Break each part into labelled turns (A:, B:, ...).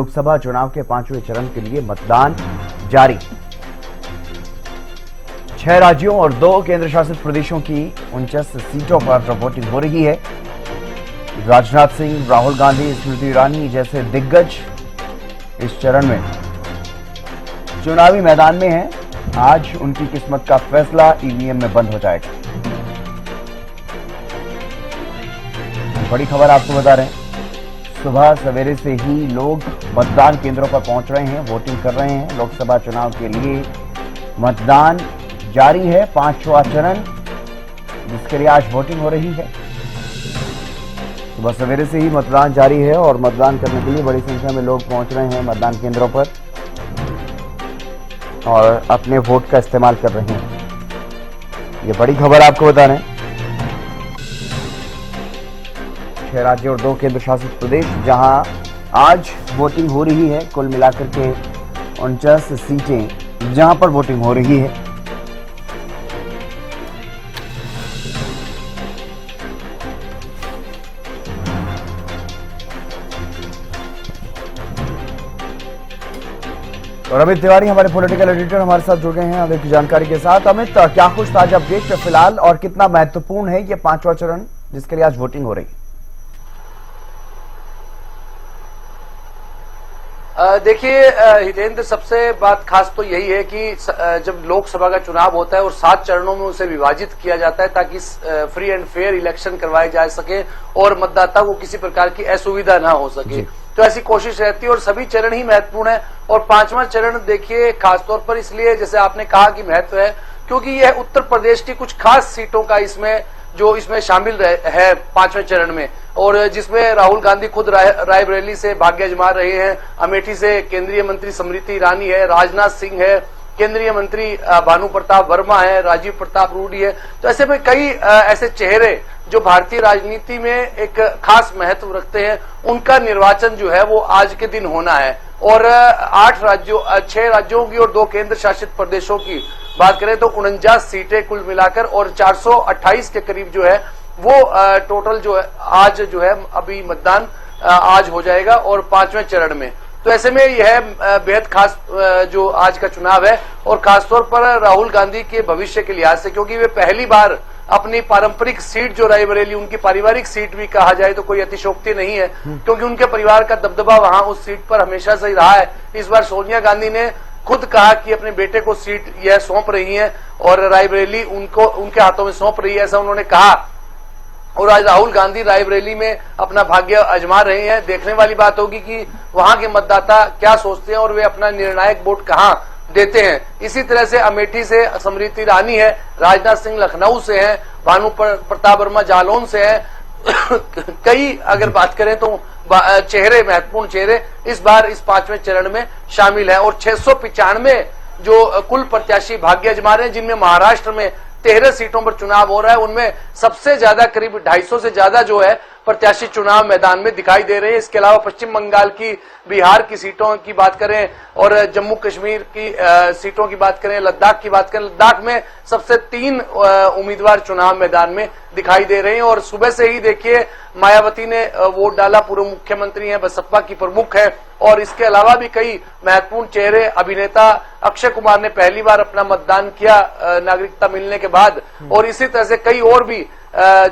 A: लोकसभा चुनाव के 5वें चरण के लिए मतदान जारी। 6 राज्यों और 2 केंद्र शासित प्रदेशों की 49 सीटों पर वोटिंग हो रही है। राजनाथ सिंह, राहुल गांधी, स्मृति ईरानी जैसे दिग्गज इस चरण में चुनावी मैदान में हैं। आज उनकी किस्मत का फैसला ईवीएम में बंद हो जाएगा। बड़ी खबर आपको बता रहे हैं, सुबह सवेरे से ही लोग मतदान केंद्रों पर पहुंच रहे हैं, वोटिंग कर रहे हैं। लोकसभा चुनाव के लिए मतदान जारी है, 5वां चरण, जिसके लिए आज वोटिंग हो रही है। सुबह सवेरे से ही मतदान जारी है और मतदान करने के लिए बड़ी संख्या में लोग पहुंच रहे हैं मतदान केंद्रों पर और अपने वोट का इस्तेमाल कर रहे हैं। ये बड़ी खबर आपको बता रहे हैं। 6 राज्य और 2 केंद्र शासित प्रदेश जहां आज वोटिंग हो रही है। कुल मिलाकर के 49 सीटें जहां पर वोटिंग हो रही है। और अमित तिवारी हमारे पॉलिटिकल एडिटर हमारे साथ जुड़ गए हैं अधिक की जानकारी के साथ। अमित, क्या कुछ ताजा अपडेट फिलहाल और कितना महत्वपूर्ण है ये 5वां चरण जिसके लिए आज वोटिंग हो रही है?
B: देखिए हितेंद्र, सबसे बात खास तो यही है कि जब लोकसभा का चुनाव होता है और 7 चरणों में उसे विभाजित किया जाता है ताकि फ्री एंड फेयर इलेक्शन करवाए जा सके और मतदाता को किसी प्रकार की असुविधा ना हो सके, तो ऐसी कोशिश रहती है और सभी चरण ही महत्वपूर्ण है। और 5वां चरण देखिए खासतौर पर इसलिए, जैसे आपने कहा कि महत्व है, क्योंकि यह उत्तर प्रदेश की कुछ खास सीटों का इसमें शामिल है 5वें चरण में, और जिसमें राहुल गांधी खुद रायबरेली से भाग्य आजमा रहे हैं। अमेठी से केंद्रीय मंत्री स्मृति ईरानी है, राजनाथ सिंह है, केंद्रीय मंत्री भानु प्रताप वर्मा है, राजीव प्रताप रूडी है। तो ऐसे में कई ऐसे चेहरे जो भारतीय राजनीति में एक खास महत्व रखते हैं, उनका निर्वाचन जो है वो आज के दिन होना है। और 6 राज्यों की और 2 केंद्र शासित प्रदेशों की बात करें तो 49 सीटें कुल मिलाकर और 428 के करीब जो है वो टोटल जो है आज जो है अभी मतदान आज हो जाएगा और 5वें चरण में। तो ऐसे में यह बेहद खास जो आज का चुनाव है और खासतौर पर राहुल गांधी के भविष्य के लिहाज से, क्योंकि वे पहली बार अपनी पारंपरिक सीट जो रायबरेली, उनकी पारिवारिक सीट भी कहा जाए तो कोई अतिशोक्ति नहीं है, क्योंकि उनके परिवार का दबदबा वहां उस सीट पर हमेशा से ही रहा है। इस बार सोनिया गांधी ने खुद कहा कि अपने बेटे को सीट यह सौंप रही है और रायबरेली उनके हाथों में सौंप रही है, ऐसा उन्होंने कहा। और आज राहुल गांधी रायबरेली में अपना भाग्य आजमा रहे हैं। देखने वाली बात होगी कि वहां के मतदाता क्या सोचते हैं और वे अपना निर्णायक वोट कहां देते हैं। इसी तरह से अमेठी से स्मृति ईरानी है, राजनाथ सिंह लखनऊ से हैं, भानु प्रताप वर्मा जालौन से हैं। कई अगर बात करें तो चेहरे, महत्वपूर्ण चेहरे इस बार इस 5वें चरण में शामिल हैं और 695 जो कुल प्रत्याशी भाग्य आजमा रहे हैं, जिनमें महाराष्ट्र में 13 सीटों पर चुनाव हो रहा है। उनमें सबसे ज्यादा करीब 250 से ज्यादा जो है प्रत्याशी चुनाव मैदान में दिखाई दे रहे हैं। इसके अलावा पश्चिम बंगाल की, बिहार की सीटों की बात करें और जम्मू कश्मीर की सीटों की बात करें, लद्दाख की बात करें, लद्दाख में सबसे 3 उम्मीदवार चुनाव मैदान में दिखाई दे रहे हैं। और सुबह से ही देखिए मायावती ने वोट डाला, पूर्व मुख्यमंत्री हैं, बसपा की प्रमुख है। और इसके अलावा भी कई महत्वपूर्ण चेहरे, अभिनेता अक्षय कुमार ने पहली बार अपना मतदान किया नागरिकता मिलने के बाद, और इसी तरह से कई और भी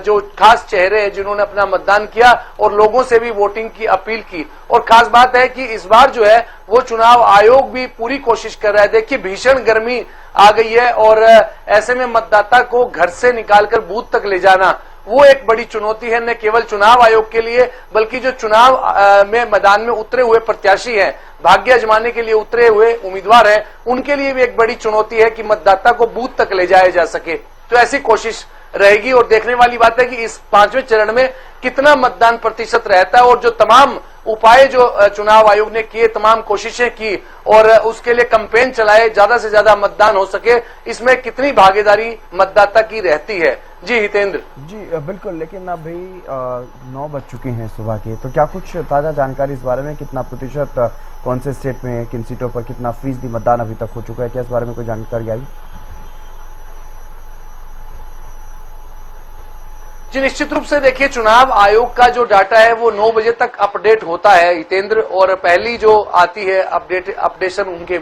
B: जो खास चेहरे हैं जिन्होंने अपना मतदान किया और लोगों से भी वोटिंग की अपील की। और खास बात है कि इस बार जो है वो चुनाव आयोग भी पूरी कोशिश कर रहा है। देखिए भीषण गर्मी आ गई है और ऐसे में मतदाता को घर से निकालकर बूथ तक ले जाना वो एक बड़ी चुनौती है, न केवल चुनाव आयोग के लिए बल्कि जो चुनाव में मैदान में उतरे हुए प्रत्याशी हैं, भाग्य आजमाने के लिए उतरे हुए उम्मीदवार हैं, उनके लिए भी एक बड़ी चुनौती है कि मतदाता को बूथ तक ले जाया जा सके। तो ऐसी कोशिश रहेगी और देखने वाली बात है कि इस 5वें चरण में कितना मतदान प्रतिशत रहता है और जो तमाम उपाय जो चुनाव आयोग ने किए, तमाम कोशिशें की और उसके लिए कैंपेन चलाए, ज्यादा से ज्यादा मतदान हो सके, इसमें कितनी भागीदारी मतदाता की रहती है। जी हितेंद्र।
A: जी बिल्कुल, लेकिन अभी 9 बज चुके हैं सुबह के, तो क्या कुछ ताजा जानकारी इस बारे में, कितना प्रतिशत कौन से स्टेट में किन सीटों पर कितना फीसदी मतदान अभी तक हो चुका है, क्या इस बारे में कोई जानकारी आई?
B: जी निश्चित रूप से देखिए, चुनाव आयोग का जो डाटा है वो 9 बजे तक अपडेट होता है हितेंद्र, और पहली जो आती है अपडेशन उनके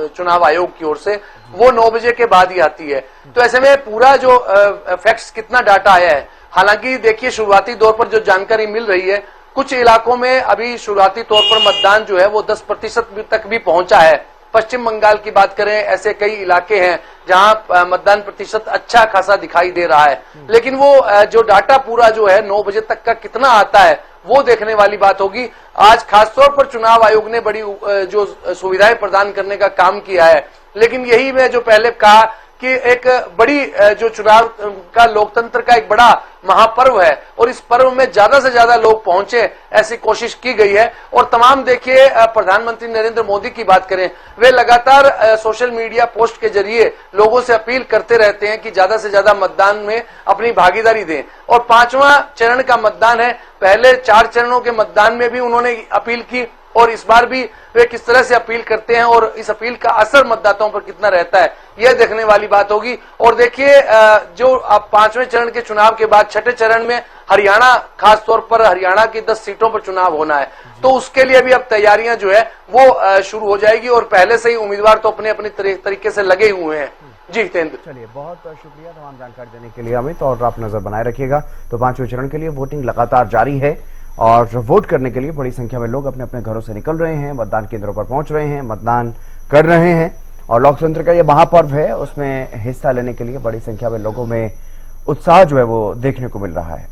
B: चुनाव आयोग की ओर से वो 9 बजे के बाद ही आती है। तो ऐसे में पूरा जो फैक्ट्स कितना डाटा आया है, हालांकि देखिए शुरुआती तौर पर जो जानकारी मिल रही है, कुछ इलाकों में अभी शुरुआती तौर पर मतदान जो है वो 10% तक भी पहुंचा है। पश्चिम बंगाल की बात करें, ऐसे कई इलाके हैं जहां मतदान प्रतिशत अच्छा खासा दिखाई दे रहा है, लेकिन वो जो डाटा पूरा जो है 9 बजे तक का कितना आता है वो देखने वाली बात होगी। आज खासतौर पर चुनाव आयोग ने बड़ी जो सुविधाएं प्रदान करने का काम किया है, लेकिन यही मैं जो पहले कहा कि एक बड़ी जो चुनाव का लोकतंत्र का एक बड़ा महापर्व है और इस पर्व में ज्यादा से ज्यादा लोग पहुंचे, ऐसी कोशिश की गई है। और तमाम देखिए, प्रधानमंत्री नरेंद्र मोदी की बात करें, वे लगातार सोशल मीडिया पोस्ट के जरिए लोगों से अपील करते रहते हैं कि ज्यादा से ज्यादा मतदान में अपनी भागीदारी दें। और 5वां चरण का मतदान है, पहले 4 चरणों के मतदान में भी उन्होंने अपील की और इस बार भी वे किस तरह से अपील करते हैं और इस अपील का असर मतदाताओं पर कितना रहता है, यह देखने वाली बात होगी। और देखिए, जो अब 5वें चरण के चुनाव के बाद 6ठे चरण में हरियाणा, खासतौर पर हरियाणा की 10 सीटों पर चुनाव होना है, तो उसके लिए भी अब तैयारियां जो है वो शुरू हो जाएगी और पहले से ही उम्मीदवार तो अपने अपने तरीके से लगे हुए हैं। जी हितेंद्र,
A: चलिए, बहुत शुक्रिया तमाम जानकारी देने के लिए अमित, और आप नजर बनाए रखिएगा। तो 5वें चरण के लिए वोटिंग लगातार जारी है और वोट करने के लिए बड़ी संख्या में लोग अपने अपने घरों से निकल रहे हैं, मतदान केंद्रों पर पहुंच रहे हैं, मतदान कर रहे हैं। और लोकतंत्र का ये महापर्व है, उसमें हिस्सा लेने के लिए बड़ी संख्या में लोगों में उत्साह जो है वो देखने को मिल रहा है।